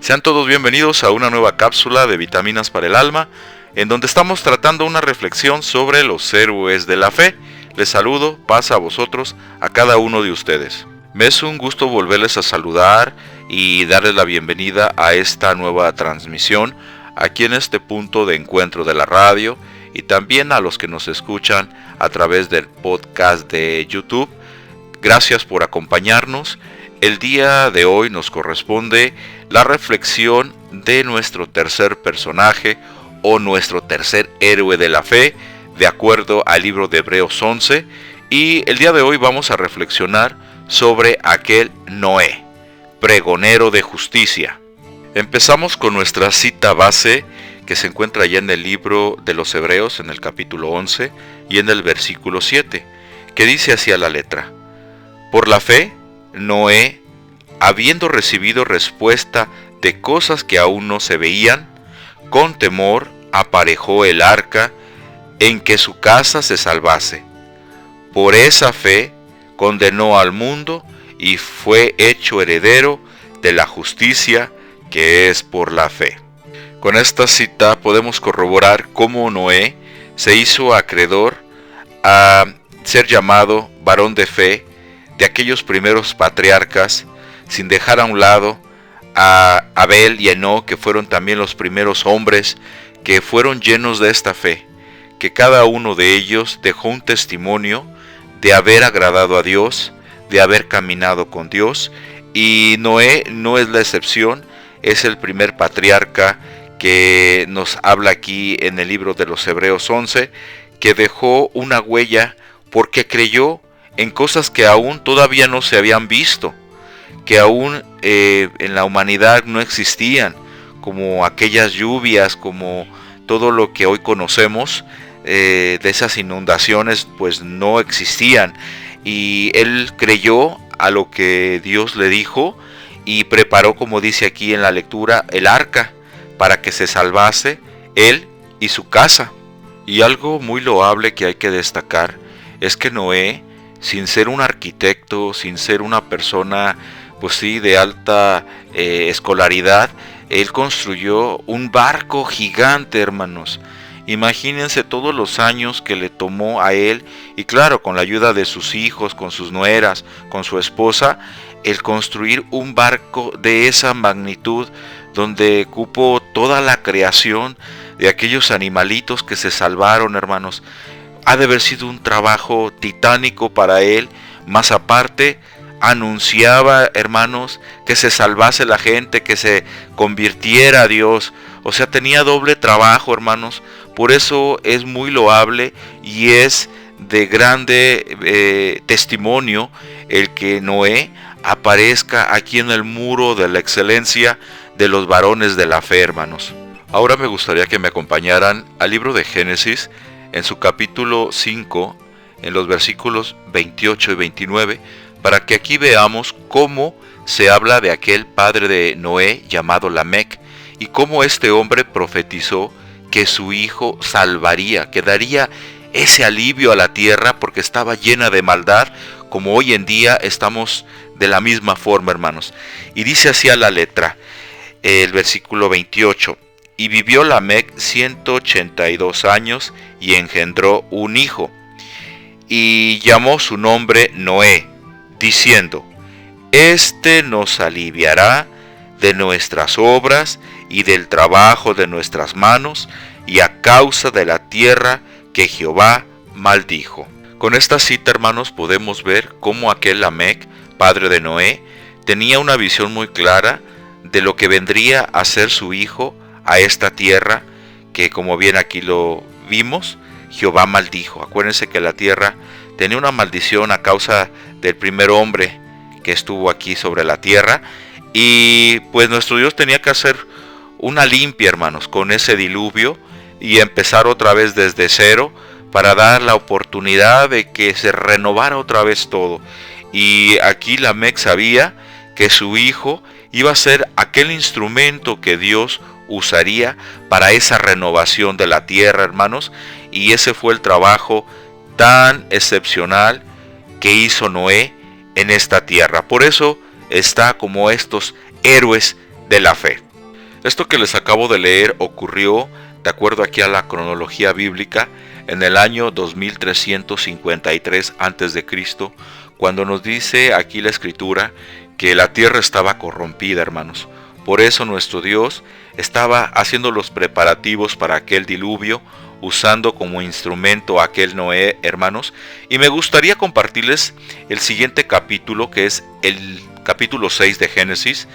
Sean todos bienvenidos a una nueva cápsula de vitaminas para el alma, en donde estamos tratando una reflexión sobre los héroes de la fe. Les saludo, paz a vosotros, a cada uno de ustedes. Me es un gusto volverles a saludar y darles la bienvenida a esta nueva transmisión aquí en este punto de encuentro de la radio, y también a los que nos escuchan a través del podcast de YouTube. Gracias por acompañarnos. El día de hoy nos corresponde la reflexión de nuestro tercer personaje o nuestro tercer héroe de la fe, de acuerdo al libro de Hebreos 11, y el día de hoy vamos a reflexionar sobre aquel Noé, pregonero de justicia. Empezamos con nuestra cita base que se encuentra allá en el libro de los Hebreos, en el capítulo 11 y en el versículo 7, que dice así a la letra: por la fe, Noé, habiendo recibido respuesta de cosas que aún no se veían, con temor aparejó el arca en que su casa se salvase. Por esa fe condenó al mundo y fue hecho heredero de la justicia que es por la fe. Con esta cita podemos corroborar cómo Noé se hizo acreedor a ser llamado varón de fe de aquellos primeros patriarcas, sin dejar a un lado a Abel y Enoc, que fueron también los primeros hombres que fueron llenos de esta fe, que cada uno de ellos dejó un testimonio de haber agradado a Dios, de haber caminado con Dios, y Noé no es la excepción. Es el primer patriarca que nos habla aquí en el libro de los Hebreos 11, que dejó una huella porque creyó en cosas que aún todavía no se habían visto, que aún en la humanidad no existían, como aquellas lluvias, como todo lo que hoy conocemos, de esas inundaciones, pues no existían. Y él creyó a lo que Dios le dijo y preparó, como dice aquí en la lectura, el arca para que se salvase él y su casa. Y algo muy loable que hay que destacar es que Noé, sin ser un arquitecto, sin ser una persona, pues sí, de alta escolaridad, él construyó un barco gigante, hermanos. Imagínense todos los años que le tomó a él, y claro, con la ayuda de sus hijos, con sus nueras, con su esposa, el construir un barco de esa magnitud, donde cupo toda la creación de aquellos animalitos que se salvaron, hermanos. Ha de haber sido un trabajo titánico para él. Más aparte, anunciaba, hermanos, que se salvase la gente, que se convirtiera a Dios. O sea, tenía doble trabajo, hermanos. Por eso es muy loable y es de grande testimonio el que Noé aparezca aquí en el muro de la excelencia de los varones de la fe, hermanos. Ahora me gustaría que me acompañaran al libro de Génesis, en su capítulo 5, en los versículos 28 y 29, para que aquí veamos cómo se habla de aquel padre de Noé llamado Lamec, y cómo este hombre profetizó que su hijo salvaría, que daría ese alivio a la tierra porque estaba llena de maldad, como hoy en día estamos de la misma forma, hermanos. Y dice así a la letra, el versículo 28, y vivió Lamec 182 años y engendró un hijo, y llamó su nombre Noé, diciendo: este nos aliviará de nuestras obras y del trabajo de nuestras manos, y a causa de la tierra que Jehová maldijo. Con esta cita, hermanos, podemos ver cómo aquel Lamec, padre de Noé, tenía una visión muy clara de lo que vendría a ser su hijo a esta tierra, que, como bien aquí lo vimos, Jehová maldijo. Acuérdense que la tierra tenía una maldición a causa del primer hombre que estuvo aquí sobre la tierra, y pues nuestro Dios tenía que hacer una limpia, hermanos, con ese diluvio y empezar otra vez desde cero para dar la oportunidad de que se renovara otra vez todo. Y aquí Lamec sabía que su hijo iba a ser aquel instrumento que Dios usaría para esa renovación de la tierra, hermanos, y ese fue el trabajo tan excepcional que hizo Noé en esta tierra. Por eso está como estos héroes de la fe. Esto que les acabo de leer ocurrió, de acuerdo aquí a la cronología bíblica, en el año 2353 a.C., cuando nos dice aquí la escritura que la tierra estaba corrompida, hermanos. Por eso nuestro Dios estaba haciendo los preparativos para aquel diluvio, usando como instrumento a aquel Noé, hermanos. Y me gustaría compartirles el siguiente capítulo, que es el capítulo 6 de Génesis,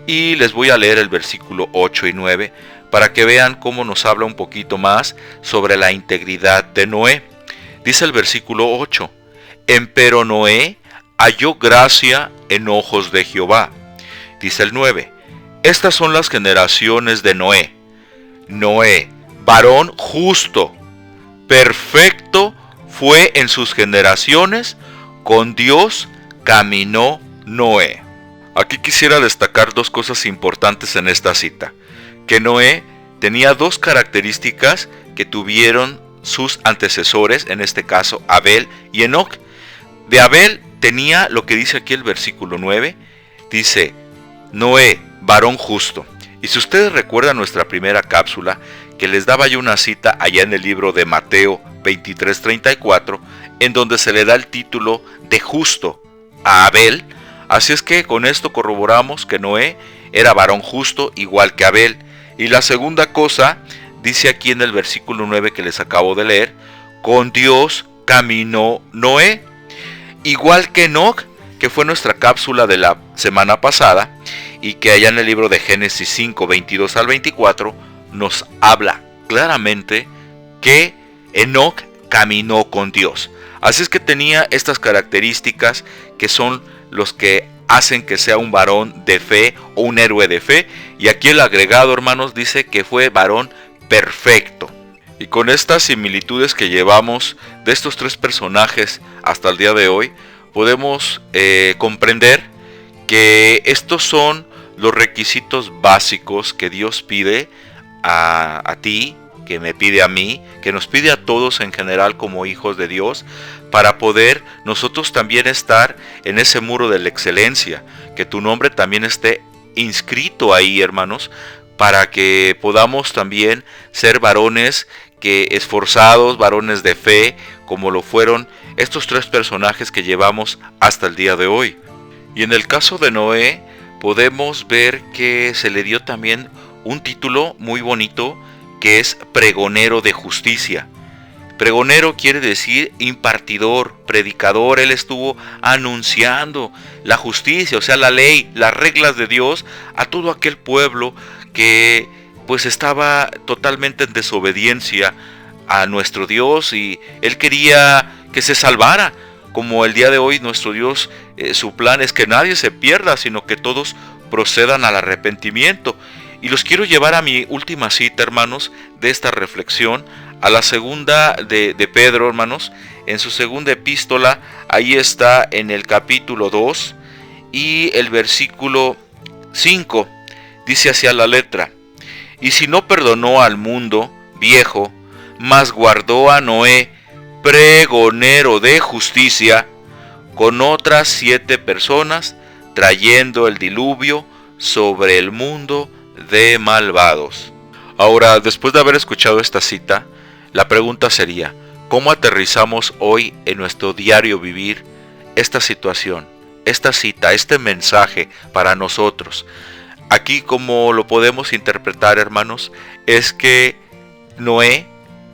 y les voy a leer el versículo 8 y 9 para que vean cómo nos habla un poquito más sobre la integridad de Noé. Dice el versículo 8: Empero Noé halló gracia en ojos de Jehová. Dice el 9: Estas son las generaciones de Noé. Noé, varón justo, perfecto fue en sus generaciones, con Dios caminó Noé. Aquí quisiera destacar dos cosas importantes en esta cita: que Noé tenía dos características que tuvieron sus antecesores, en este caso Abel y Enoc. De Abel tenía lo que dice aquí el versículo 9, dice: Noé, varón justo. Y si ustedes recuerdan nuestra primera cápsula, que les daba yo una cita allá en el libro de Mateo 23:34, en donde se le da el título de justo a Abel. Así es que con esto corroboramos que Noé era varón justo igual que Abel. Y la segunda cosa, dice aquí en el versículo 9 que les acabo de leer: con Dios caminó Noé. Igual que Enoc, que fue nuestra cápsula de la semana pasada, y que allá en el libro de Génesis 5, 22 al 24, nos habla claramente que Enoc caminó con Dios. Así es que tenía estas características que son los que hacen que sea un varón de fe o un héroe de fe. Y aquí el agregado, hermanos, dice que fue varón perfecto. Y con estas similitudes que llevamos de estos tres personajes hasta el día de hoy, podemos comprender que estos son los requisitos básicos que Dios pide a ti, que me pide a mí, que nos pide a todos en general como hijos de Dios, para poder nosotros también estar en ese muro de la excelencia, que tu nombre también esté inscrito ahí, hermanos, para que podamos también ser varones que esforzados, varones de fe, como lo fueron estos tres personajes que llevamos hasta el día de hoy. Y en el caso de Noé, podemos ver que se le dio también un título muy bonito, que es pregonero de justicia. Pregonero quiere decir impartidor, predicador. Él estuvo anunciando la justicia, o sea, la ley, las reglas de Dios a todo aquel pueblo que pues estaba totalmente en desobediencia a nuestro Dios, y él quería que se salvara. Como el día de hoy nuestro Dios, su plan es que nadie se pierda, sino que todos procedan al arrepentimiento. Y los quiero llevar a mi última cita, hermanos, de esta reflexión, a la segunda de Pedro, hermanos, en su segunda epístola. Ahí está en el capítulo 2 y el versículo 5, dice así a la letra: y si no perdonó al mundo viejo, mas guardó a Noé, pregonero de justicia, con otras 7 personas, trayendo el diluvio sobre el mundo de malvados. Ahora, después de haber escuchado esta cita, la pregunta sería: ¿cómo aterrizamos hoy en nuestro diario vivir esta situación, esta cita, este mensaje para nosotros? Aquí, como lo podemos interpretar, hermanos, es que Noé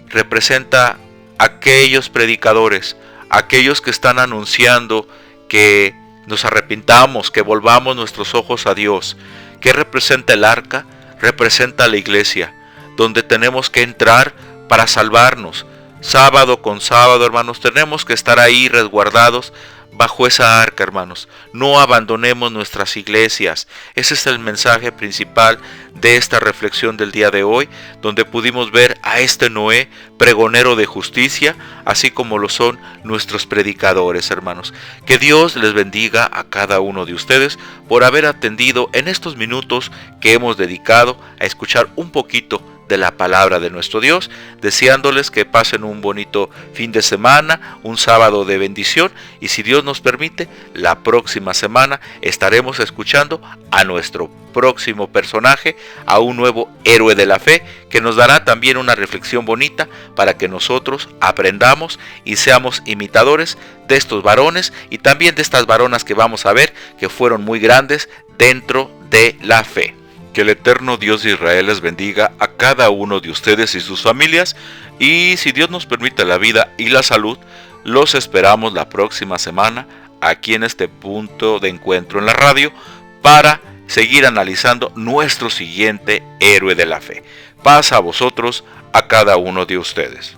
representa a aquellos predicadores, aquellos que están anunciando que nos arrepintamos, que volvamos nuestros ojos a Dios. ¿Qué representa el arca? Representa a la iglesia, donde tenemos que entrar para salvarnos. Sábado con sábado, hermanos, tenemos que estar ahí resguardados bajo esa arca, hermanos. No abandonemos nuestras iglesias. Ese es el mensaje principal de esta reflexión del día de hoy, donde pudimos ver a este Noé, pregonero de justicia, así como lo son nuestros predicadores, hermanos. Que Dios les bendiga a cada uno de ustedes por haber atendido en estos minutos que hemos dedicado a escuchar un poquito de la palabra de nuestro Dios, deseándoles que pasen un bonito fin de semana, un sábado de bendición, y si Dios nos permite, la próxima semana estaremos escuchando a nuestro próximo personaje, a un nuevo héroe de la fe, que nos dará también una reflexión bonita para que nosotros aprendamos y seamos imitadores de estos varones y también de estas varonas que vamos a ver que fueron muy grandes dentro de la fe. Que el eterno Dios de Israel les bendiga a cada uno de ustedes y sus familias, y si Dios nos permite la vida y la salud, los esperamos la próxima semana aquí en este punto de encuentro en la radio para seguir analizando nuestro siguiente héroe de la fe. Paz a vosotros, a cada uno de ustedes.